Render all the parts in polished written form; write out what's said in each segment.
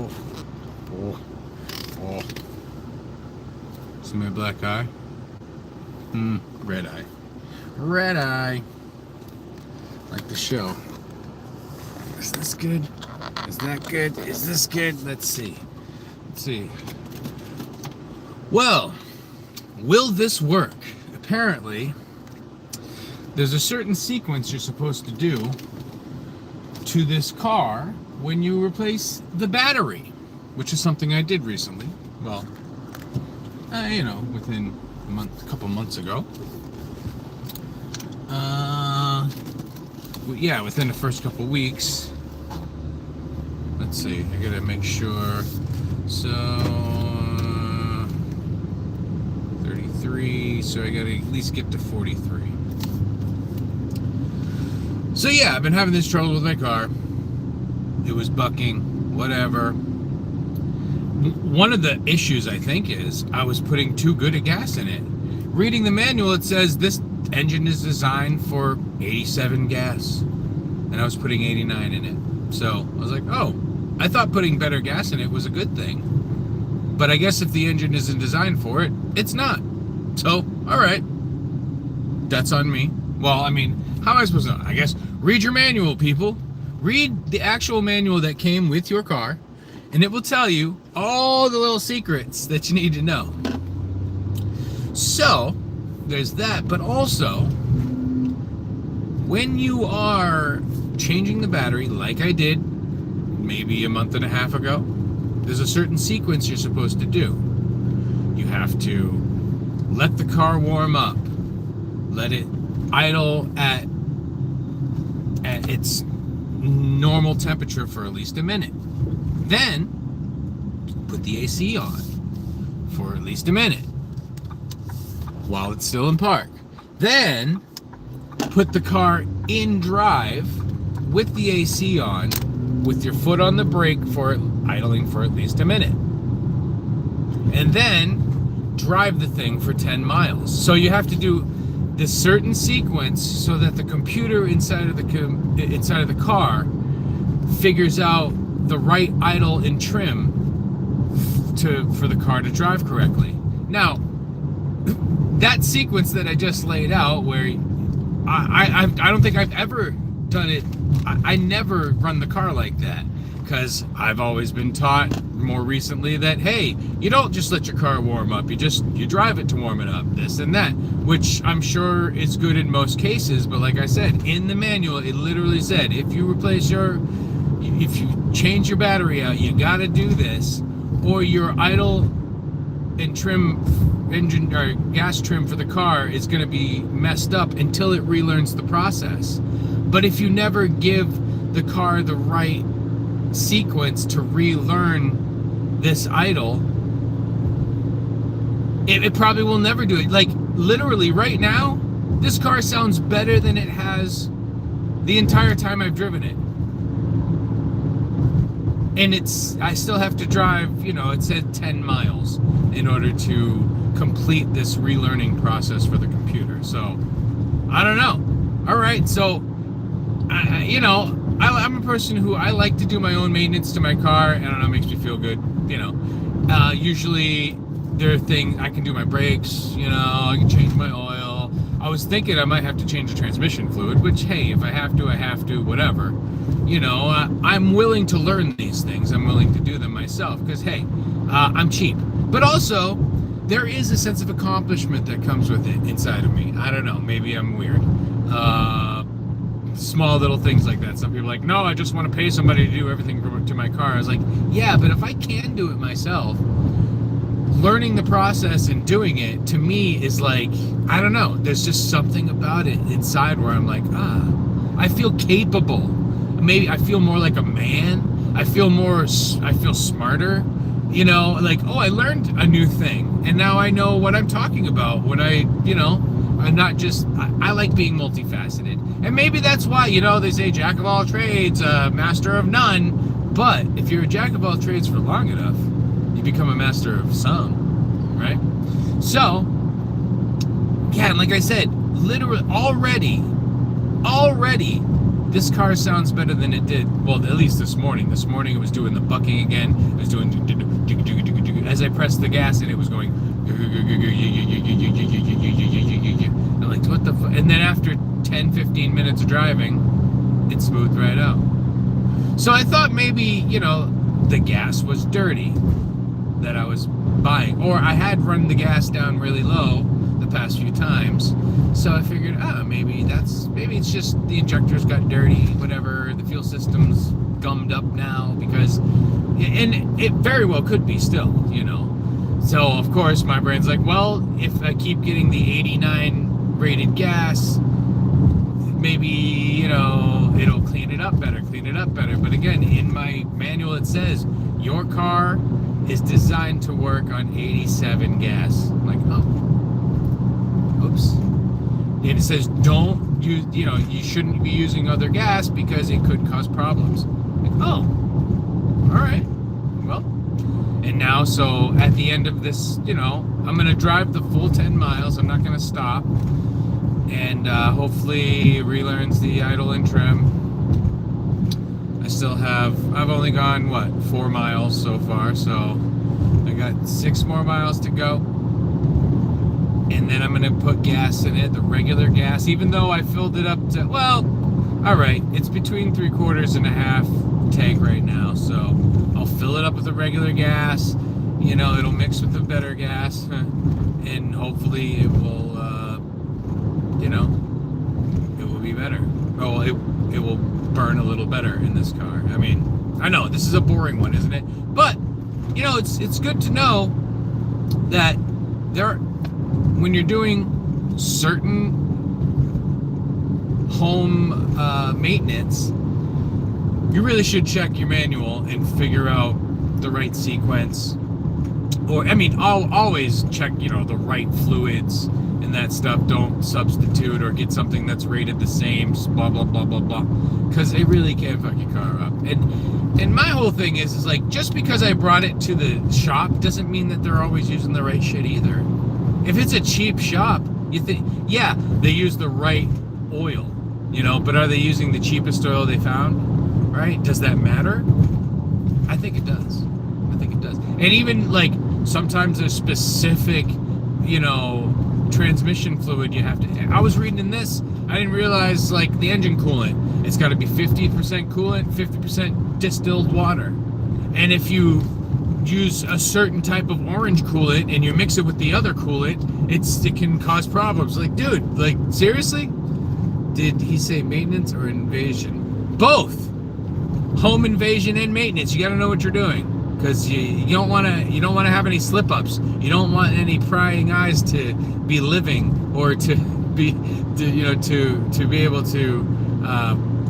Oh. Oh. Oh. See my black eye? Red eye. Red eye. Like the show. Is this good? Is that good? Is this good? Let's see. Let's see. Well, will this work? Apparently, there's a certain sequence you're supposed to do to this car when you replace the battery, which is something I did recently. Well, within a couple months ago. Yeah, within the first couple weeks. Let's see, I gotta make sure. So, 33, so I gotta at least get to 43. So yeah, I've been having this trouble with my car. It was bucking, whatever. One of the issues, I think, is I was putting too good a gas in it. Reading the manual, it says this engine is designed for 87 gas. And I was putting 89 in it. So I was like, oh, I thought putting better gas in it was a good thing. But I guess if the engine isn't designed for it, it's not. So, alright. That's on me. Well, I mean, how am I supposed to know? I guess read your manual, people. Read the actual manual that came with your car, and it will tell you all the little secrets that you need to know. So, there's that, but also, when you are changing the battery, like I did maybe a month and a half ago, there's a certain sequence you're supposed to do. You have to let the car warm up, let it idle at its normal temperature for at least a minute. Then put the AC on for at least a minute while it's still in park. Then put the car in drive with the AC on, with your foot on the brake for idling for at least a minute. And then drive the thing for 10 miles. So you have to do this certain sequence so that the computer inside of the car figures out the right idle and trim for the car to drive correctly. Now, that sequence that I just laid out, where I don't think I've ever done it. I never run the car like that, because I've always been taught more recently that, hey, you don't just let your car warm up, you drive it to warm it up, this and that, which I'm sure is good in most cases. But like I said, in the manual, it literally said, if you change your battery out, you gotta do this, or your idle and trim engine or gas trim for the car is going to be messed up until it relearns the process. But if you never give the car the right sequence to relearn this idle, it probably will never do it. Like, literally right now, this car sounds better than it has the entire time I've driven it. And I still have to drive, it said 10 miles in order to complete this relearning process for the computer. So, I don't know. All right, so, I'm a person who I like to do my own maintenance to my car. I don't know, it makes me feel good, Usually, there are things, I can do my brakes, I can change my oil. I was thinking I might have to change the transmission fluid, which, hey, if I have to, whatever. I'm willing to learn these things. I'm willing to do them myself because, hey, I'm cheap. But also, there is a sense of accomplishment that comes with it inside of me. I don't know. Maybe I'm weird. Small little things like that. Some people are like, no, I just want to pay somebody to do everything to my car. I was like, yeah, but if I can do it myself, learning the process and doing it, to me, is like, I don't know. There's just something about it inside where I'm like, I feel capable. Maybe I feel more like a man. I feel smarter, like, oh, I learned a new thing, and now I know what I'm talking about when I'm not just, I like being multifaceted. And maybe that's why, they say jack of all trades, master of none. But if you're a jack of all trades for long enough, you become a master of some, right? So, yeah, like I said, literally already this car sounds better than it did. Well, at least this morning. This morning it was doing the bucking again. It was doing as I pressed the gas, and it was going. I'm like, what the fuck? And then after 10, 15 minutes of driving, it smoothed right out. So I thought maybe, you know, the gas was dirty that I was buying, or I had run the gas down really low the past few times, so I figured, maybe it's just the injectors got dirty, whatever, the fuel system's gummed up now, because, and it very well could be still, you know. So of course my brain's like, well, if I keep getting the 89 rated gas, maybe, you know, it'll clean it up better. But again, in my manual it says your car is designed to work on 87 gas. I'm like, oh, oops. And it says don't use, you know, you shouldn't be using other gas because it could cause problems. Like, oh, all right, well. And now, so at the end of this, you know, I'm gonna drive the full 10 miles. I'm not gonna stop, and hopefully relearns the idle and trim. I've only gone, 4 miles so far, so I got 6 more miles to go. And then I'm gonna put gas in it, the regular gas, even though I filled it up to, well, all right, it's between 3/4 and a half tank right now, so I'll fill it up with the regular gas, you know, it'll mix with the better gas, and hopefully it will, you know, it will be better. Oh, it will burn a little better in this car. I mean, I know this is a boring one, isn't it? But, you know, it's good to know that when you're doing certain home maintenance, you really should check your manual and figure out the right sequence. Or, I mean, I'll always check, you know, the right fluids and that stuff. Don't substitute or get something that's rated the same, blah, blah, blah, blah, blah. Because it really can fuck your car up. And my whole thing is like, just because I brought it to the shop doesn't mean that they're always using the right shit either. If it's a cheap shop, you think, yeah, they use the right oil, you know, but are they using the cheapest oil they found? Right? Does that matter? I think it does. And even like sometimes there's specific, you know, transmission fluid you have to. I was reading in this, I didn't realize like the engine coolant, it's got to be 50% coolant, 50% distilled water. And if you use a certain type of orange coolant and you mix it with the other coolant, it can cause problems. Like, dude, like seriously? Did he say maintenance or invasion? Both. Home invasion and maintenance. You got to know what you're doing, because you don't want to have any slip-ups. You don't want any prying eyes to be living, or to be able to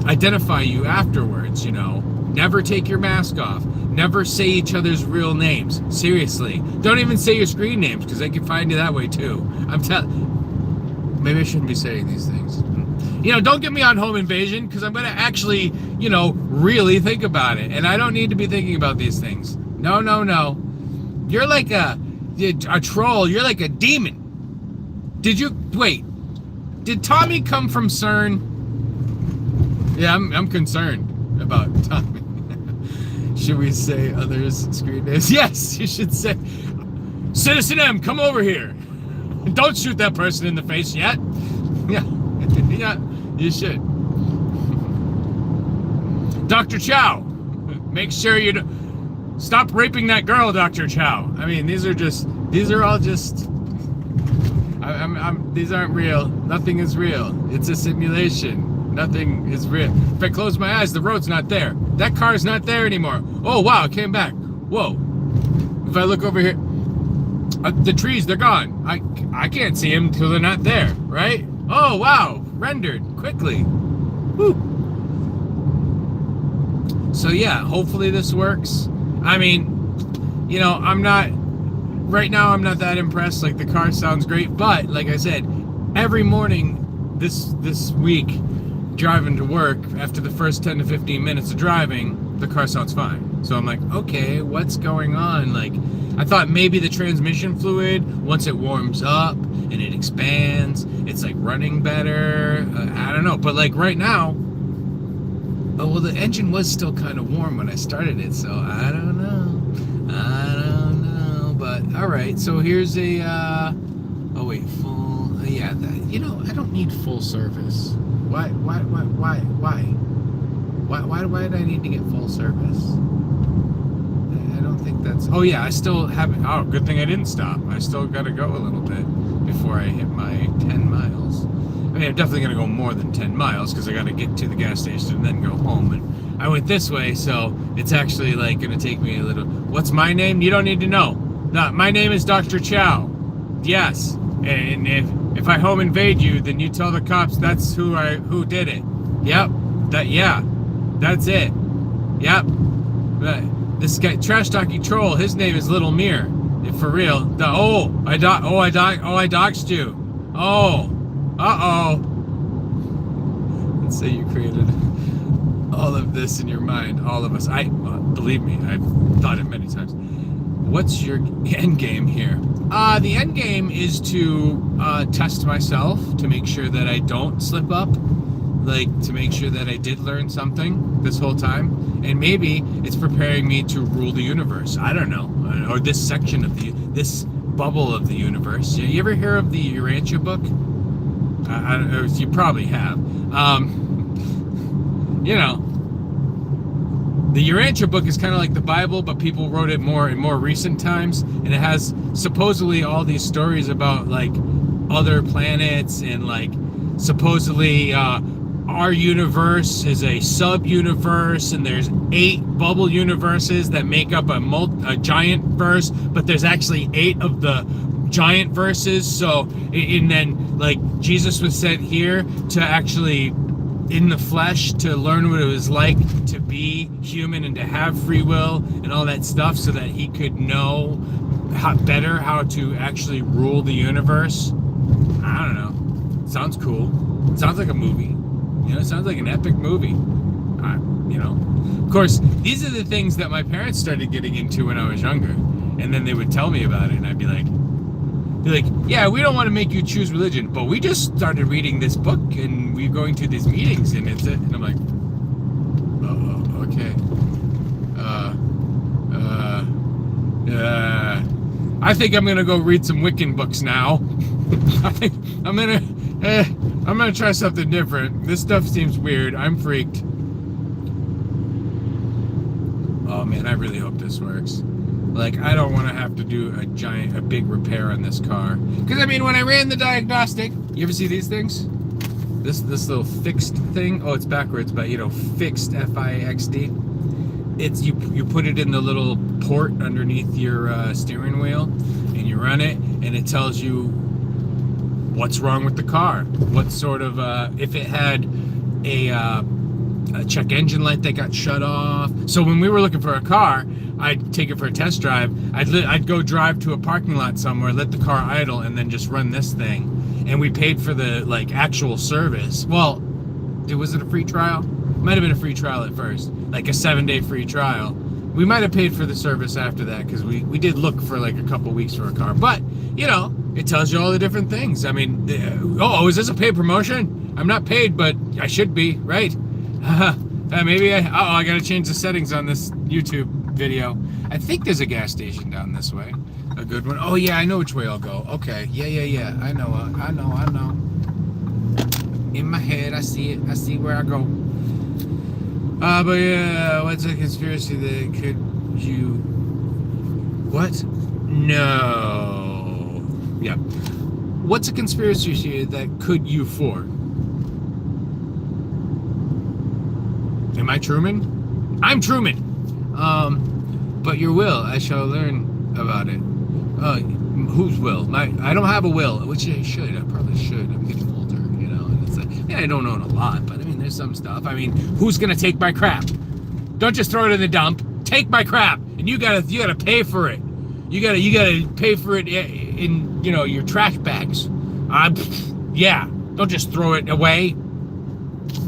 identify you afterwards. You know, never take your mask off. Never say each other's real names. Seriously, don't even say your screen names, because they can find you that way too. Maybe I shouldn't be saying these things. You know, don't get me on home invasion, because I'm going to actually, you know, really think about it. And I don't need to be thinking about these things. No. You're like a troll. You're like a demon. Did Tommy come from CERN? Yeah, I'm concerned about Tommy. Should we say others' screen names? Yes, you should say, Citizen M, come over here. Don't shoot that person in the face yet. Yeah. Yeah, you should. Dr. Chow, make sure you stop raping that girl, Dr. Chow. I mean, these are all just, these aren't real. Nothing is real. It's a simulation. Nothing is real. If I close my eyes, the road's not there. That car's not there anymore. Oh, wow, it came back. Whoa. If I look over here, the trees, they're gone. I can't see them until they're not there, right? Oh, wow. Rendered quickly. Woo. So yeah, hopefully this works. I mean, you know, right now I'm not that impressed. Like, the car sounds great, but like I said, every morning this week, driving to work, after the first 10 to 15 minutes of driving, the car sounds fine. So I'm like, okay, what's going on? Like, I thought maybe the transmission fluid, once it warms up and it expands, it's like running better. I don't know. But like right now, Oh, well, the engine was still kind of warm when I started it, so I don't know. But, alright, so here's a, oh wait, full, yeah, I don't need full service. Why did I need to get full service? I don't think that's, oh yeah, I still haven't, oh, good thing I didn't stop. I still gotta go a little bit before I hit my 10 miles. I mean, I'm definitely going to go more than 10 miles because I got to get to the gas station and then go home. And I went this way, so it's actually like going to take me a little. What's my name? You don't need to know. No, my name is Dr. Chow. Yes. And if I home invade you, then you tell the cops that's who did it. Yep. That's it. Yep. This guy, trash talking troll. His name is Little Mir. For real. I doxed you. Oh. Uh-oh. Let's say you created all of this in your mind, all of us. Believe me, I've thought it many times. What's your end game here? The end game is to test myself, to make sure that I don't slip up, like to make sure that I did learn something this whole time, and maybe it's preparing me to rule the universe. I don't know, or this section of this bubble of the universe. You ever hear of the Urantia book? You probably have. The Urantia book is kind of like the Bible, but people wrote it more in more recent times, and it has supposedly all these stories about like other planets, and like supposedly our universe is a sub-universe, and there's 8 bubble universes that make up a giant verse, but there's actually 8 of the giant verses. So, and then like Jesus was sent here to actually in the flesh to learn what it was like to be human and to have free will and all that stuff, so that he could know how to actually rule the universe. I don't know. Sounds cool. It sounds like a movie. It sounds like an epic movie. Of course, these are the things that my parents started getting into when I was younger, and then they would tell me about it, and I'd be like, yeah, we don't want to make you choose religion, but we just started reading this book and we're going to these meetings and it's it. And I'm like, oh, okay. I think I'm gonna go read some Wiccan books now. I think I'm gonna try something different. This stuff seems weird. I'm freaked. Oh man, I really hope this works. Like, I don't want to have to do a big repair on this car. Because, I mean, when I ran the diagnostic, you ever see these things? This little fixed thing? Oh, it's backwards, but, fixed, F-I-X-D. It's, you put it in the little port underneath your steering wheel, and you run it, and it tells you what's wrong with the car. What sort of, if it had a check engine light that got shut off. So when we were looking for a car, I'd take it for a test drive. I'd go drive to a parking lot somewhere, let the car idle, and then just run this thing. And we paid for the actual service. Well, was it a free trial? Might have been a free trial at first, like a 7-day free trial. We might have paid for the service after that because we did look for like a couple weeks for a car. But it tells you all the different things. I mean, is this a paid promotion? I'm not paid, but I should be, right? Maybe I gotta change the settings on this YouTube video. I think there's a gas station down this way. A good one. Oh yeah, I know which way I'll go. Okay, yeah. I know. In my head, I see it. I see where I go. But yeah, what's a conspiracy that could you... What? No. Yeah. What's a conspiracy that could you for? Am I Truman? I'm Truman! But your will, I shall learn about it. Whose will? I don't have a will, which I should. I probably should. I'm getting older, and it's like, I don't own a lot, but I mean, there's some stuff. I mean, who's gonna take my crap? Don't just throw it in the dump. Take my crap, and you gotta pay for it. You gotta pay for it in your trash bags. Yeah. Don't just throw it away.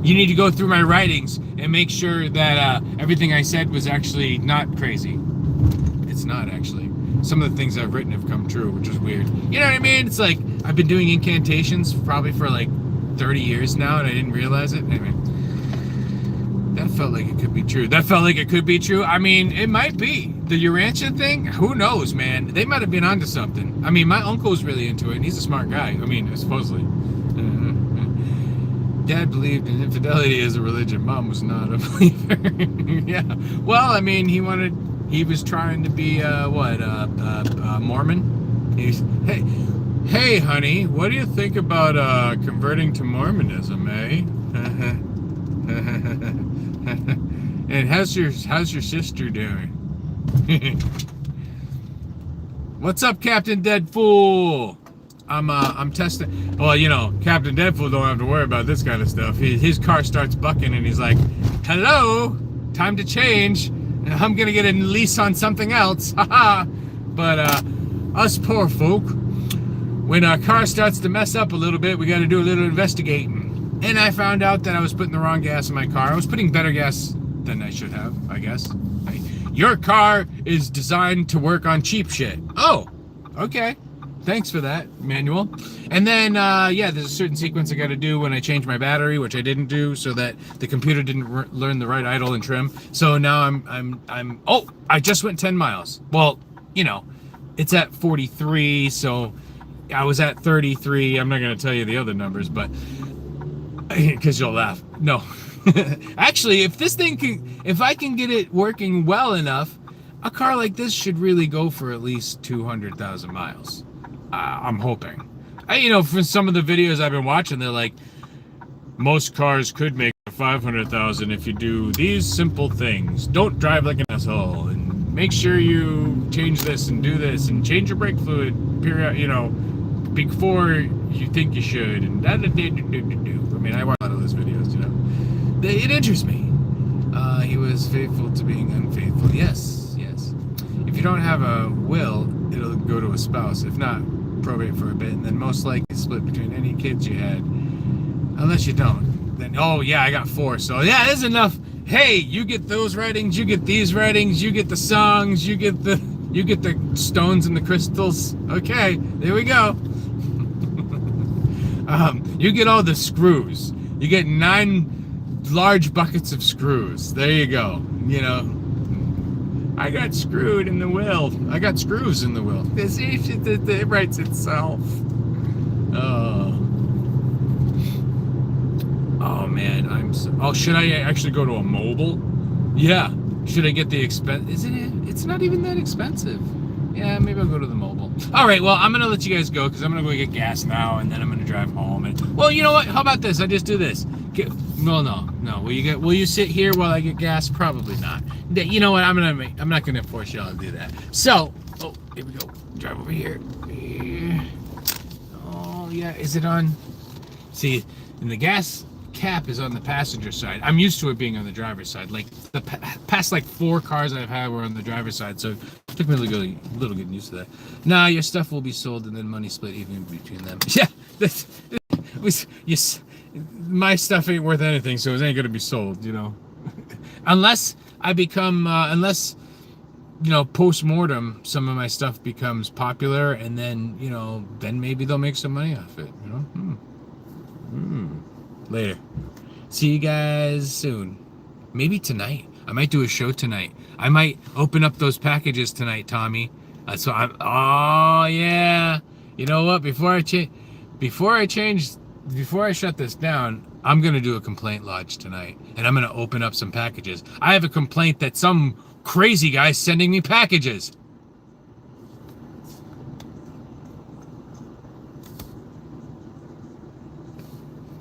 You need to go through my writings and make sure that everything I said was actually not crazy. It's not actually. Some of the things I've written have come true, which is weird. You know what I mean? It's like I've been doing incantations probably for like 30 years now, and I didn't realize it. Anyway, That felt like it could be true. That felt like it could be true. I mean, it might be. The Urantia thing, who knows, man? They might have been onto something. I mean, my uncle's really into it, and he's a smart guy. I mean, supposedly. Dad believed in infidelity as a religion. Mom was not a believer. Yeah. Well, I mean, he was trying to be, Mormon? Hey, honey, what do you think about converting to Mormonism, eh? And how's your sister doing? What's up, Captain Deadpool? I'm testing. Well, you know, Captain Deadpool don't have to worry about this kind of stuff. His car starts bucking, and he's like, "Hello, time to change. I'm gonna get a lease on something else." Haha. But us poor folk, when our car starts to mess up a little bit, we got to do a little investigating. And I found out that I was putting the wrong gas in my car. I was putting better gas than I should have, I guess. Your car is designed to work on cheap shit. Oh, okay. Thanks for that, manual. And then, yeah, there's a certain sequence I got to do when I change my battery, which I didn't do, so that the computer didn't learn the right idle and trim. So now oh, I just went 10 miles. Well, you know, it's at 43, so I was at 33. I'm not going to tell you the other numbers, but because you'll laugh. No. Actually, if I can get it working well enough, a car like this should really go for at least 200,000 miles. I'm hoping. You know, from some of the videos I've been watching, they're like, most cars could make 500,000 if you do these simple things. Don't drive like an asshole, and make sure you change this and do this, and change your brake fluid, you know, before you think you should, and I mean, I watch a lot of those videos, you know. It interests me. He was faithful to being unfaithful. Yes, yes. If you don't have a will, it'll go to a spouse. If not, probate for a bit, and then most likely split between any kids you had. Unless you don't. Then, oh yeah, I got 4. So yeah, there's enough. Hey, you get those writings, you get these writings, you get the songs, you get the stones and the crystals. Okay, there we go. You get all the screws. You get 9 large buckets of screws. There you go. You know, I got screwed in the will. I got screws in the will. It writes itself. Oh man, should I actually go to a mobile? Yeah. Should I get the expense? It's not even that expensive. Yeah, maybe I'll go to the mobile. All right, well, I'm going to let you guys go because I'm going to go get gas now, and then I'm going to drive home. And well, you know what? How about this? I just do this. Well, no. Will you sit here while I get gas? Probably not. You know what? I'm not going to force y'all to do that. So, oh, here we go. Drive over here. Oh, yeah. Is it on? See, and the gas cap is on the passenger side. I'm used to it being on the driver's side. Like the past 4 cars I've had were on the driver's side, so it took me a little getting used to that. Nah, your stuff will be sold and then money split even between them. Yeah, my stuff ain't worth anything, so it ain't gonna be sold, you know. Unless I become, you know, post-mortem, some of my stuff becomes popular, and then, you know, then maybe they'll make some money off it, you know. Later. See you guys soon. Maybe tonight. I might do a show tonight. I might open up those packages tonight, Tommy. So oh yeah. You know what? Before I shut this down, I'm gonna do a complaint lodge tonight, and I'm gonna open up some packages. I have a complaint that some crazy guy's sending me packages.